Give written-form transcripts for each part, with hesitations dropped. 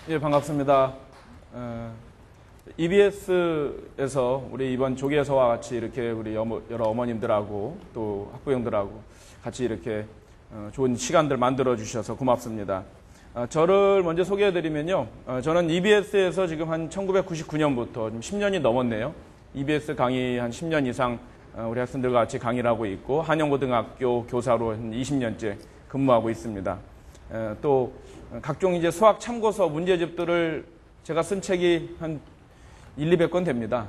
예, 반갑습니다. EBS에서 우리 이번 조계서와 같이 이렇게 우리 여러 어머님들하고 또 학부형들하고 같이 이렇게 좋은 시간들 만들어 주셔서 고맙습니다. 저를 먼저 소개해 드리면요. 저는 EBS에서 지금 한 1999년부터 좀 10년이 넘었네요. EBS 강의 한 10년 이상 우리 학생들과 같이 강의를 하고 있고 한영고등학교 교사로 한 20년째 근무하고 있습니다. 또 각종 이제 수학 참고서 문제집들을 제가 쓴 책이 한 200권 됩니다.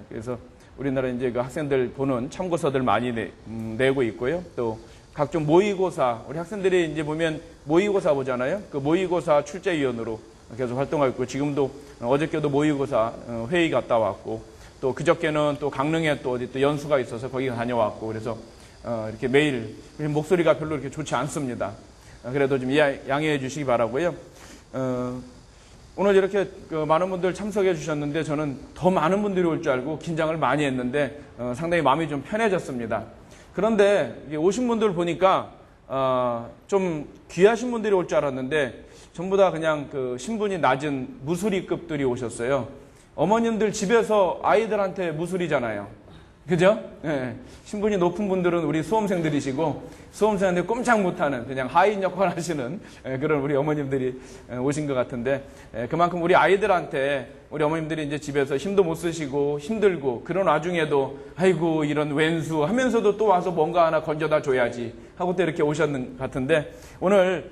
그래서 우리나라 이제 그 학생들 보는 참고서들 많이 내고 있고요. 또 각종 모의고사, 우리 학생들이 이제 보면 모의고사 보잖아요. 그 모의고사 출제위원으로 계속 활동하고 있고, 지금도 어저께도 모의고사 회의 갔다 왔고, 또 그저께는 또 강릉에 또 어디 또 연수가 있어서 거기 다녀왔고, 그래서 이렇게 매일 목소리가 별로 이렇게 좋지 않습니다. 그래도 좀 양해해 주시기 바라고요. 오늘 이렇게 많은 분들 참석해 주셨는데 저는 더 많은 분들이 올 줄 알고 긴장을 많이 했는데 상당히 마음이 좀 편해졌습니다. 그런데 오신 분들 보니까 좀 귀하신 분들이 올 줄 알았는데 전부 다 그냥 그 신분이 낮은 무수리급들이 오셨어요. 어머님들 집에서 아이들한테 무수리잖아요. 그죠? 네. 신분이 높은 분들은 우리 수험생들이시고 수험생한테 꼼짝 못하는 그냥 하인 역할 하시는 그런 우리 어머님들이 오신 것 같은데, 그만큼 우리 아이들한테 우리 어머님들이 이제 집에서 힘도 못 쓰시고 힘들고 그런 와중에도 아이고 이런 왼수 하면서도 또 와서 뭔가 하나 건져다 줘야지 하고 또 이렇게 오셨는 것 같은데, 오늘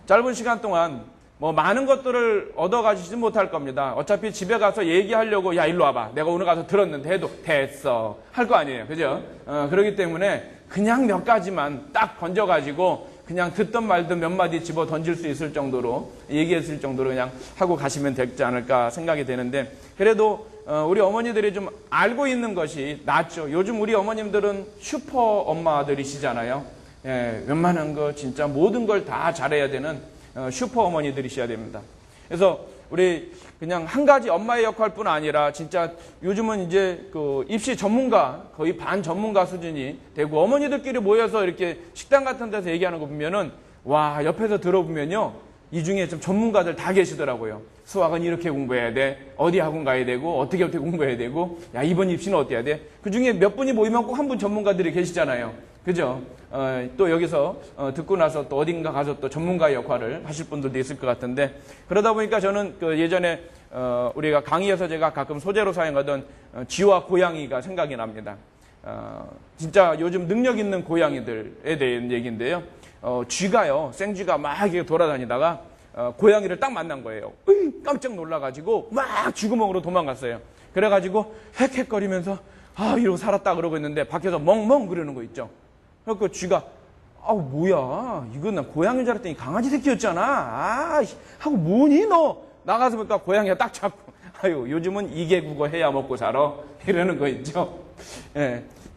짧은 시간 동안 뭐 많은 것들을 얻어가지지 못할 겁니다. 어차피 집에 가서 얘기하려고 야 일로 와봐 내가 오늘 가서 들었는데 해도 됐어 할 거 아니에요. 그죠? 그렇기 때문에 그냥 몇 가지만 딱 건져가지고 그냥 듣던 말든 몇 마디 집어 던질 수 있을 정도로 얘기했을 정도로 그냥 하고 가시면 되지 않을까 생각이 되는데, 그래도 우리 어머니들이 좀 알고 있는 것이 낫죠. 요즘 우리 어머님들은 슈퍼 엄마들이시잖아요. 웬만한 거 진짜 모든 걸 다 잘해야 되는 슈퍼 어머니들이셔야 됩니다. 그래서 우리 그냥 한 가지 엄마의 역할뿐 아니라 진짜 요즘은 이제 그 입시 전문가 거의 반 전문가 수준이 되고, 어머니들끼리 모여서 이렇게 식당 같은 데서 얘기하는 거 보면은 와 옆에서 들어보면요 이 중에 좀 전문가들 다 계시더라고요. 수학은 이렇게 공부해야 돼, 어디 학원 가야 되고 어떻게 공부해야 되고, 야 이번 입시는 어떻게 해야 돼. 그 중에 몇 분이 모이면 꼭 한 분 전문가들이 계시잖아요. 그죠? 또 여기서 듣고 나서 또 어딘가 가서 또 전문가의 역할을 하실 분들도 있을 것 같은데, 그러다 보니까 저는 그 예전에 우리가 강의에서 제가 가끔 소재로 사용하던 쥐와 고양이가 생각이 납니다. 진짜 요즘 능력 있는 고양이들에 대한 얘기인데요. 쥐가요, 생쥐가 막 이렇게 돌아다니다가 고양이를 딱 만난 거예요. 깜짝 놀라가지고 막 쥐구멍으로 도망갔어요. 그래가지고 헥헥거리면서 이러고 살았다 그러고 있는데 밖에서 멍멍 그러는 거 있죠. 그래서 쥐가 뭐야 이건 난 고양이인 줄 알았더니 강아지 새끼였잖아 하고 뭐니 너 나가서 보니까 고양이가 딱 잡고 아유 요즘은 2개 국어 해야 먹고 살아 이러는 거 있죠.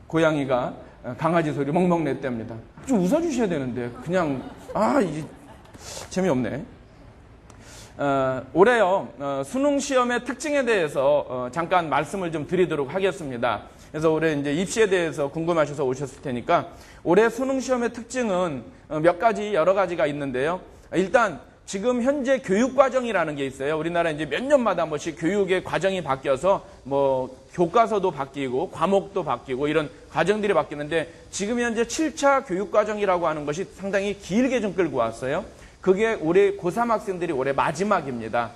고양이가 강아지 소리 멍멍 냈답니다. 좀 웃어주셔야 되는데 그냥 재미없네. 올해요 수능 시험의 특징에 대해서 잠깐 말씀을 좀 드리도록 하겠습니다. 그래서 올해 이제 입시에 대해서 궁금하셔서 오셨을 테니까, 올해 수능 시험의 특징은 몇 가지 여러 가지가 있는데요. 일단 지금 현재 교육 과정이라는 게 있어요. 우리나라 이제 몇 년마다 한 번씩 교육의 과정이 바뀌어서 뭐 교과서도 바뀌고 과목도 바뀌고 이런 과정들이 바뀌는데, 지금 현재 7차 교육 과정이라고 하는 것이 상당히 길게 좀 끌고 왔어요. 그게 올해 고3 학생들이 올해 마지막입니다.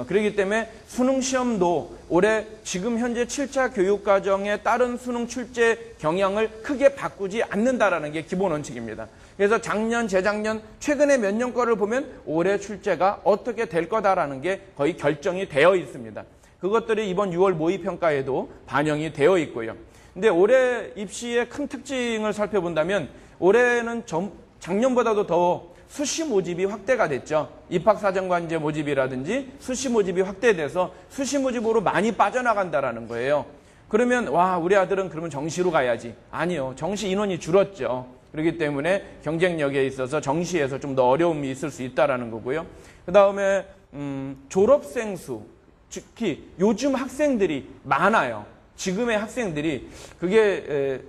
그렇기 때문에 수능 시험도 올해 지금 현재 7차 교육과정에 따른 수능 출제 경향을 크게 바꾸지 않는다라는 게 기본 원칙입니다. 그래서 작년, 재작년, 최근에 몇 년 거를 보면 올해 출제가 어떻게 될 거다라는 게 거의 결정이 되어 있습니다. 그것들이 이번 6월 모의평가에도 반영이 되어 있고요. 근데 올해 입시의 큰 특징을 살펴본다면 올해는 작년보다도 더 수시 모집이 확대가 됐죠. 입학사정관제 모집이라든지 수시 모집이 확대돼서 수시 모집으로 많이 빠져나간다라는 거예요. 그러면 우리 아들은 그러면 정시로 가야지. 아니요. 정시 인원이 줄었죠. 그렇기 때문에 경쟁력에 있어서 정시에서 좀 더 어려움이 있을 수 있다라는 거고요. 그 다음에 졸업생 수, 특히 요즘 학생들이 많아요. 지금의 학생들이 그게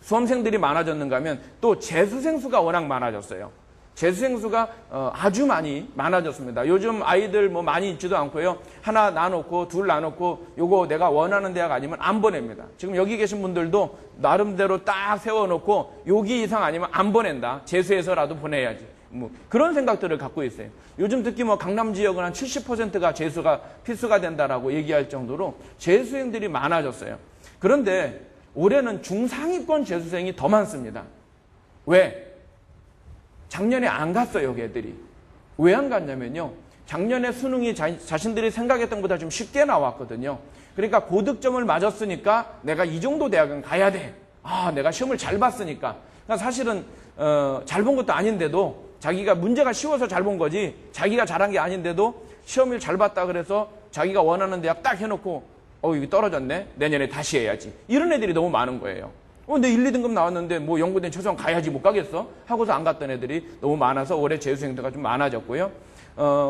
수험생들이 많아졌는가 하면 또 재수생 수가 워낙 많아졌어요. 재수생 수가 아주 많아졌습니다. 요즘 아이들 뭐 많이 있지도 않고요. 하나 놔놓고 둘 놔놓고 요거 내가 원하는 대학 아니면 안 보냅니다. 지금 여기 계신 분들도 나름대로 딱 세워놓고 여기 이상 아니면 안 보낸다. 재수해서라도 보내야지. 뭐 그런 생각들을 갖고 있어요. 요즘 특히 뭐 강남 지역은 한 70%가 재수가 필수가 된다라고 얘기할 정도로 재수생들이 많아졌어요. 그런데 올해는 중상위권 재수생이 더 많습니다. 왜? 작년에 안 갔어요, 걔들이. 왜 안 갔냐면요. 작년에 수능이 자신들이 생각했던 것보다 좀 쉽게 나왔거든요. 그러니까 고득점을 맞았으니까 내가 이 정도 대학은 가야 돼. 아, 내가 시험을 잘 봤으니까. 그러니까 사실은 잘 본 것도 아닌데도 자기가 문제가 쉬워서 잘 본 거지 자기가 잘한 게 아닌데도 시험을 잘 봤다 그래서 자기가 원하는 대학 딱 해놓고 이거 떨어졌네. 내년에 다시 해야지. 이런 애들이 너무 많은 거예요. 내 1, 2등급 나왔는데 뭐 연구된 초성 가야지 못 가겠어? 하고서 안 갔던 애들이 너무 많아서 올해 재수생도가 좀 많아졌고요.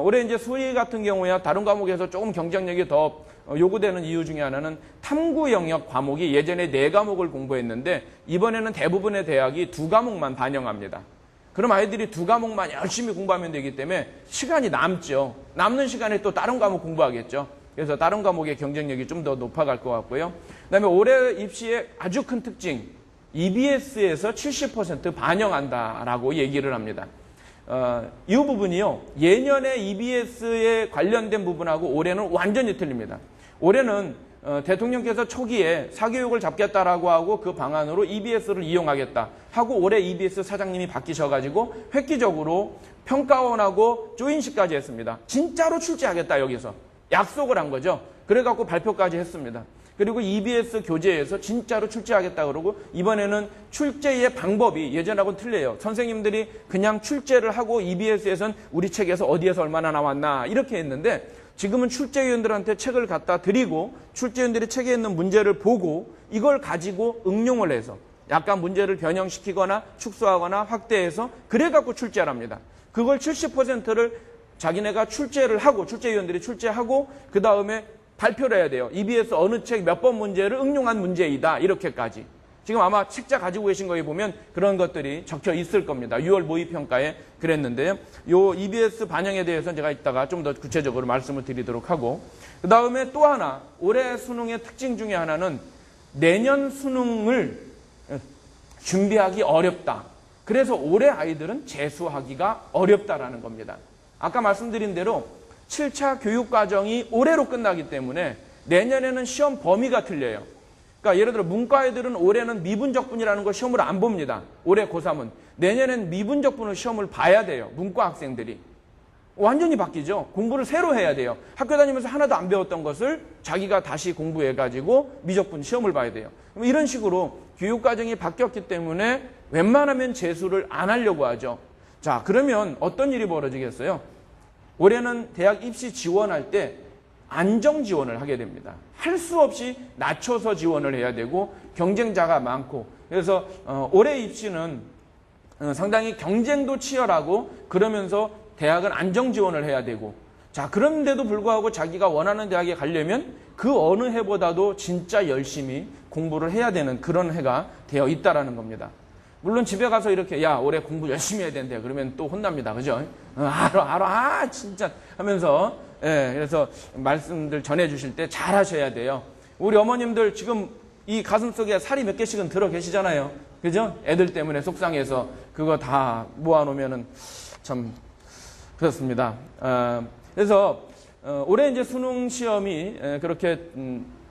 올해 이제 수의 같은 경우야 다른 과목에서 조금 경쟁력이 더 요구되는 이유 중에 하나는 탐구 영역 과목이 예전에 4과목을 공부했는데 이번에는 대부분의 대학이 2과목만 반영합니다. 그럼 아이들이 2과목만 열심히 공부하면 되기 때문에 시간이 남죠. 남는 시간에 또 다른 과목 공부하겠죠. 그래서 다른 과목의 경쟁력이 좀 더 높아갈 것 같고요. 그다음에 올해 입시의 아주 큰 특징, EBS에서 70% 반영한다라고 얘기를 합니다. 이 부분이요. 예년에 EBS에 관련된 부분하고 올해는 완전히 틀립니다. 올해는 대통령께서 초기에 사교육을 잡겠다라고 하고 그 방안으로 EBS를 이용하겠다 하고 올해 EBS 사장님이 바뀌셔가지고 획기적으로 평가원하고 조인식까지 했습니다. 진짜로 출제하겠다 여기서. 약속을 한 거죠. 그래갖고 발표까지 했습니다. 그리고 EBS 교재에서 진짜로 출제하겠다 그러고 이번에는 출제의 방법이 예전하고는 틀려요. 선생님들이 그냥 출제를 하고 EBS에선 우리 책에서 어디에서 얼마나 나왔나 이렇게 했는데 지금은 출제위원들한테 책을 갖다 드리고 출제위원들이 책에 있는 문제를 보고 이걸 가지고 응용을 해서 약간 문제를 변형시키거나 축소하거나 확대해서 그래갖고 출제를 합니다. 그걸 70%를 자기네가 출제를 하고 출제위원들이 출제하고 그 다음에 발표를 해야 돼요. EBS 어느 책 몇 번 문제를 응용한 문제이다. 이렇게까지. 지금 아마 책자 가지고 계신 거에 보면 그런 것들이 적혀 있을 겁니다. 6월 모의평가에 그랬는데요. 요 EBS 반영에 대해서는 제가 이따가 좀 더 구체적으로 말씀을 드리도록 하고 그 다음에 또 하나 올해 수능의 특징 중에 하나는 내년 수능을 준비하기 어렵다. 그래서 올해 아이들은 재수하기가 어렵다라는 겁니다. 아까 말씀드린 대로 7차 교육과정이 올해로 끝나기 때문에 내년에는 시험 범위가 틀려요. 그러니까 예를 들어 문과 애들은 올해는 미분적분이라는 걸 시험을 안 봅니다. 올해 고3은. 내년엔 미분적분을 시험을 봐야 돼요. 문과 학생들이. 완전히 바뀌죠. 공부를 새로 해야 돼요. 학교 다니면서 하나도 안 배웠던 것을 자기가 다시 공부해가지고 미적분 시험을 봐야 돼요. 이런 식으로 교육과정이 바뀌었기 때문에 웬만하면 재수를 안 하려고 하죠. 자, 그러면 어떤 일이 벌어지겠어요? 올해는 대학 입시 지원할 때 안정 지원을 하게 됩니다. 할 수 없이 낮춰서 지원을 해야 되고 경쟁자가 많고 그래서 올해 입시는 상당히 경쟁도 치열하고 그러면서 대학은 안정 지원을 해야 되고 자 그런데도 불구하고 자기가 원하는 대학에 가려면 그 어느 해보다도 진짜 열심히 공부를 해야 되는 그런 해가 되어 있다라는 겁니다. 물론 집에 가서 이렇게 야 올해 공부 열심히 해야 된대 그러면 또 혼납니다. 그죠? 알아 진짜 하면서 그래서 말씀들 전해주실 때 잘 하셔야 돼요. 우리 어머님들 지금 이 가슴속에 살이 몇 개씩은 들어 계시잖아요. 그죠? 애들 때문에 속상해서 그거 다 모아놓으면은 참 그렇습니다. 그래서 올해 이제 수능 시험이 그렇게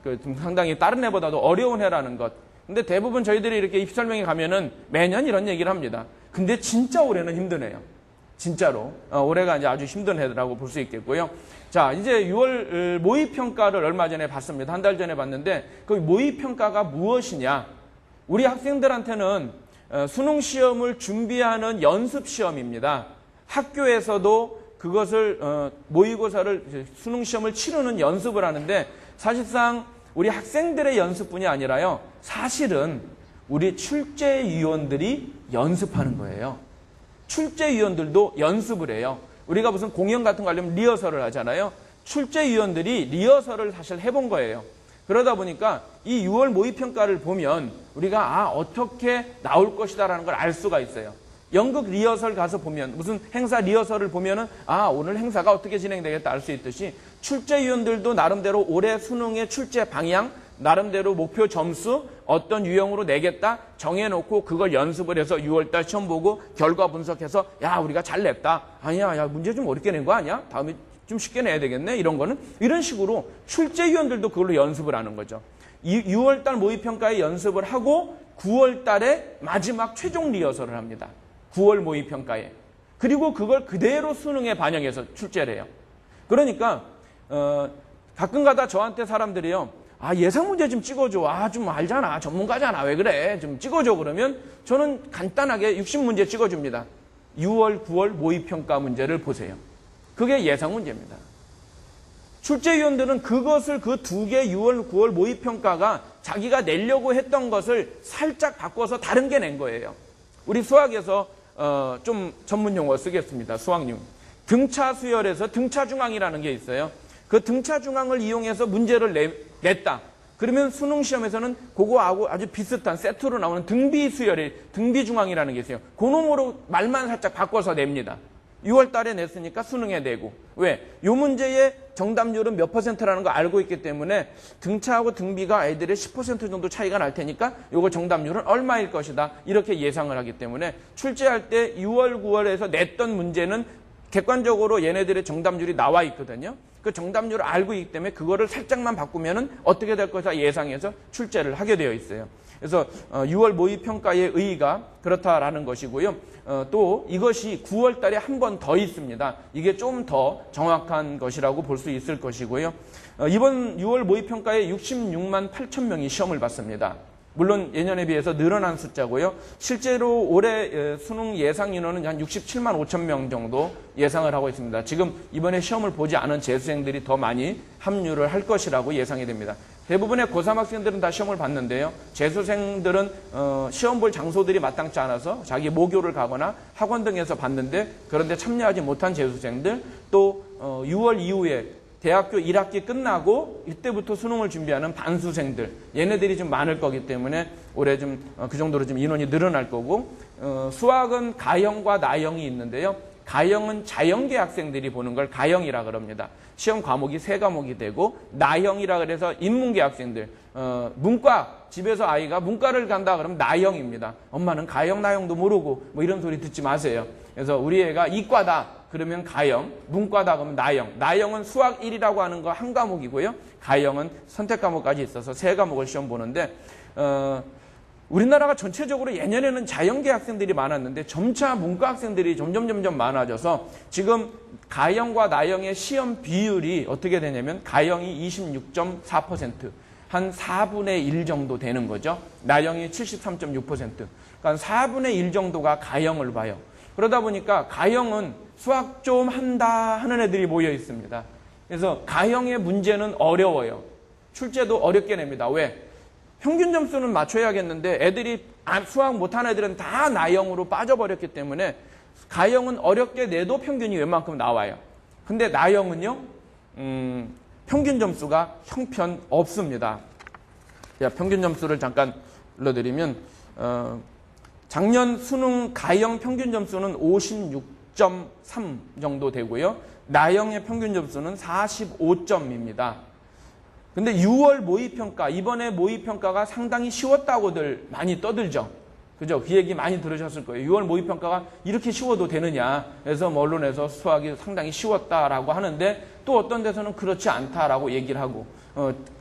좀 상당히 다른 해보다도 어려운 해라는 것. 근데 대부분 저희들이 이렇게 입시 설명회 가면은 매년 이런 얘기를 합니다. 근데 진짜 올해는 힘든 해요. 진짜로. 올해가 이제 아주 힘든 해라고 볼 수 있겠고요. 자, 이제 6월 모의평가를 얼마 전에 봤습니다. 한 달 전에 봤는데 그 모의평가가 무엇이냐? 우리 학생들한테는 수능 시험을 준비하는 연습 시험입니다. 학교에서도 그것을 모의고사를 수능 시험을 치르는 연습을 하는데 사실상 우리 학생들의 연습뿐이 아니라요. 사실은 우리 출제위원들이 연습하는 거예요. 출제위원들도 연습을 해요. 우리가 무슨 공연 같은 거 하려면 리허설을 하잖아요. 출제위원들이 리허설을 사실 해본 거예요. 그러다 보니까 이 6월 모의평가를 보면 우리가 어떻게 나올 것이다라는 걸 알 수가 있어요. 연극 리허설 가서 보면, 무슨 행사 리허설을 보면은 오늘 행사가 어떻게 진행되겠다 알 수 있듯이 출제위원들도 나름대로 올해 수능의 출제 방향, 나름대로 목표 점수 어떤 유형으로 내겠다 정해놓고 그걸 연습을 해서 6월달 시험 보고 결과 분석해서 우리가 잘 냈다. 아니야 문제 좀 어렵게 낸 거 아니야? 다음에 좀 쉽게 내야 되겠네. 이런 거는 이런 식으로 출제위원들도 그걸로 연습을 하는 거죠. 6월달 모의평가에 연습을 하고 9월달에 마지막 최종 리허설을 합니다. 9월 모의평가에. 그리고 그걸 그대로 수능에 반영해서 출제를 해요. 그러니까 가끔가다 저한테 사람들이요. 예상 문제 좀 찍어줘. 좀 알잖아. 전문가잖아. 왜 그래? 좀 찍어줘. 그러면 저는 간단하게 60문제 찍어줍니다. 6월, 9월 모의평가 문제를 보세요. 그게 예상 문제입니다. 출제위원들은 그것을 그 두 개 6월, 9월 모의평가가 자기가 내려고 했던 것을 살짝 바꿔서 다른 게 낸 거예요. 우리 수학에서 좀 전문 용어 쓰겠습니다. 수학용. 등차 수열에서 등차 중앙이라는 게 있어요. 그 등차 중앙을 이용해서 문제를 냈다. 그러면 수능 시험에서는 그거하고 아주 비슷한 세트로 나오는 등비 수열이 등비 중앙이라는 게 있어요. 그 놈으로 말만 살짝 바꿔서 냅니다. 6월 달에 냈으니까 수능에 내고. 왜? 요 문제의 정답률은 몇 %라는 거 알고 있기 때문에 등차하고 등비가 애들의 10% 정도 차이가 날 테니까 요거 정답률은 얼마일 것이다. 이렇게 예상을 하기 때문에 출제할 때 6월, 9월에서 냈던 문제는 객관적으로 얘네들의 정답률이 나와 있거든요. 그 정답률을 알고 있기 때문에 그거를 살짝만 바꾸면은 어떻게 될 것이다 예상해서 출제를 하게 되어 있어요. 그래서 6월 모의평가의 의의가 그렇다라는 것이고요. 또 이것이 9월 달에 한 번 더 있습니다. 이게 좀 더 정확한 것이라고 볼 수 있을 것이고요. 이번 6월 모의평가에 66만 8천 명이 시험을 봤습니다. 물론 예년에 비해서 늘어난 숫자고요. 실제로 올해 수능 예상 인원은 한 67만 5천 명 정도 예상을 하고 있습니다. 지금 이번에 시험을 보지 않은 재수생들이 더 많이 합류를 할 것이라고 예상이 됩니다. 대부분의 고3 학생들은 다 시험을 봤는데요. 재수생들은 시험 볼 장소들이 마땅치 않아서 자기 모교를 가거나 학원 등에서 봤는데 그런데 참여하지 못한 재수생들, 또 6월 이후에 대학교 1학기 끝나고 이때부터 수능을 준비하는 반수생들, 얘네들이 좀 많을 거기 때문에 올해 좀 그 정도로 좀 인원이 늘어날 거고, 수학은 가형과 나형이 있는데요. 가형은 자형계 학생들이 보는 걸 가형이라 그럽니다. 시험 과목이 3과목이 되고, 나형이라 그래서 인문계 학생들, 문과, 집에서 아이가 문과를 간다 그러면 나형입니다. 엄마는 가형, 나형도 모르고 뭐 이런 소리 듣지 마세요. 그래서 우리 애가 이과다 그러면 가형, 문과다 그러면 나형. 나형은 수학 1이라고 하는 거 한 과목이고요. 가형은 선택 과목까지 있어서 3과목을 시험 보는데, 우리나라가 전체적으로 예년에는 자형계 학생들이 많았는데 점차 문과 학생들이 점점 많아져서 지금 가형과 나형의 시험 비율이 어떻게 되냐면 가형이 26.4%, 한 4분의 1 정도 되는 거죠. 나형이 73.6%. 그러니까 4분의 1 정도가 가형을 봐요. 그러다 보니까 가형은 수학 좀 한다 하는 애들이 모여 있습니다. 그래서 가형의 문제는 어려워요. 출제도 어렵게 냅니다. 왜? 평균 점수는 맞춰야겠는데 애들이 수학 못하는 애들은 다 나형으로 빠져버렸기 때문에 가형은 어렵게 내도 평균이 웬만큼 나와요. 근데 나형은요, 평균 점수가 형편없습니다. 평균 점수를 잠깐 불러드리면, 작년 수능 가형 평균 점수는 56.3 정도 되고요. 나형의 평균 점수는 45점입니다. 근데 6월 모의평가, 이번에 모의평가가 상당히 쉬웠다고들 많이 떠들죠. 그죠? 그 얘기 많이 들으셨을 거예요. 6월 모의평가가 이렇게 쉬워도 되느냐. 그래서 뭐 언론에서 수학이 상당히 쉬웠다라고 하는데 또 어떤 데서는 그렇지 않다라고 얘기를 하고,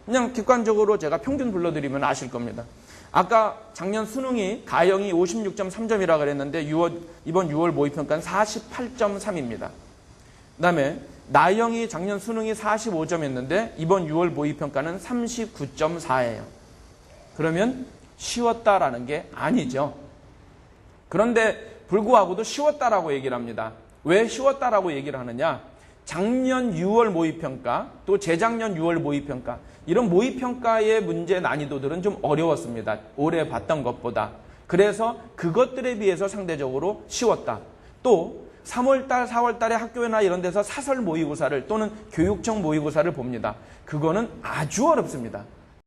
그냥 객관적으로 제가 평균 불러드리면 아실 겁니다. 아까 작년 수능이 가형이 56.3점이라 그랬는데 이번 6월 모의평가는 48.3입니다. 그 다음에 나형이 작년 수능이 45점이었는데 이번 6월 모의평가는 39.4예요. 그러면 쉬웠다라는 게 아니죠. 그런데 불구하고도 쉬웠다라고 얘기를 합니다. 왜 쉬웠다라고 얘기를 하느냐? 작년 6월 모의평가, 또 재작년 6월 모의평가, 이런 모의평가의 문제 난이도들은 좀 어려웠습니다. 올해 봤던 것보다. 그래서 그것들에 비해서 상대적으로 쉬웠다. 또 3월달, 4월달에 학교나 이런 데서 사설 모의고사를 또는 교육청 모의고사를 봅니다. 그거는 아주 어렵습니다.